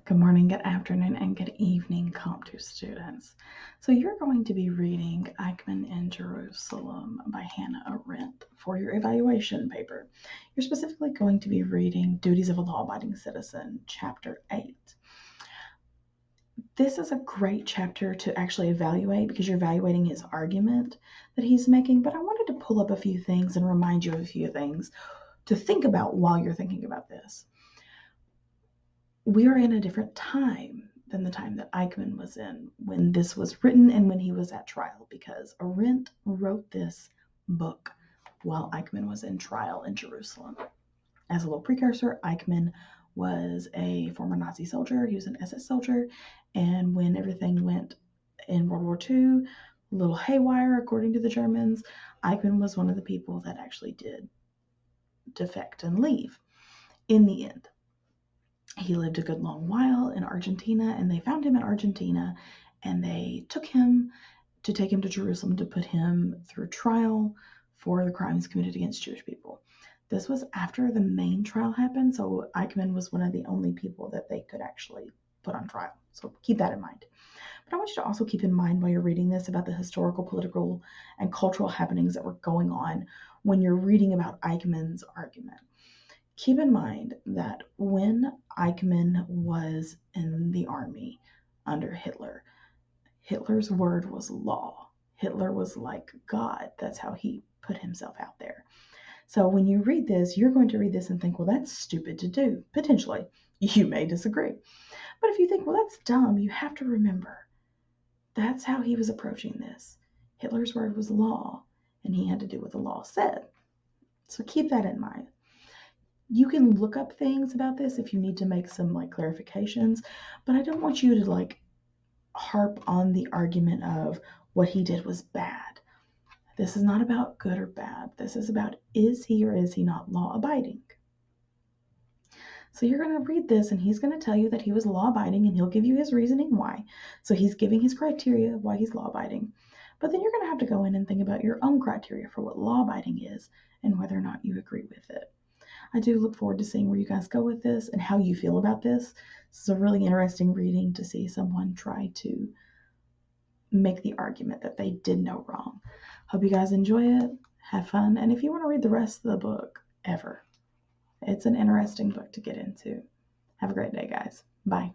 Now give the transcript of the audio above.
Good morning, good afternoon, and good evening, Comp 2 students. So you're going to be reading Eichmann in Jerusalem by Hannah Arendt for your evaluation paper. You're specifically going to be reading Duties of a Law-Abiding Citizen, Chapter 8. This is a great chapter to actually evaluate because you're evaluating his argument that he's making, but I wanted to pull up a few things and remind you of a few things to think about while you're thinking about this. We are in a different time than the time that Eichmann was in when this was written and when he was at trial, because Arendt wrote this book while Eichmann was in trial in Jerusalem. As a little precursor, Eichmann was a former Nazi soldier. He was an SS soldier, and when everything went in World War II, a little haywire, according to the Germans, Eichmann was one of the people that actually did defect and leave in the end. He lived a good long while in Argentina, and they found him in Argentina, and they took him to take him to Jerusalem to put him through trial for the crimes committed against Jewish people. This was after the main trial happened, so Eichmann was one of the only people that they could actually put on trial. So keep that in mind. But I want you to also keep in mind while you're reading this about the historical, political, and cultural happenings that were going on when you're reading about Eichmann's argument. Keep in mind that when Eichmann was in the army under Hitler, Hitler's word was law. Hitler was like God. That's how he put himself out there. So when you read this, you're going to read this and think, well, that's stupid to do. Potentially. You may disagree. But if you think, well, that's dumb, you have to remember that's how he was approaching this. Hitler's word was law, and he had to do what the law said. So keep that in mind. You can look up things about this if you need to make some clarifications, but I don't want you to harp on the argument of what he did was bad. This is not about good or bad. This is about, is he or is he not law abiding? So you're going to read this and he's going to tell you that he was law abiding, and he'll give you his reasoning why. So he's giving his criteria of why he's law abiding. But then you're going to have to go in and think about your own criteria for what law abiding is and whether or not you agree with it. I do look forward to seeing where you guys go with this and how you feel about this. This is a really interesting reading to see someone try to make the argument that they did no wrong. Hope you guys enjoy it. Have fun. And if you want to read the rest of the book, it's an interesting book to get into. Have a great day, guys. Bye.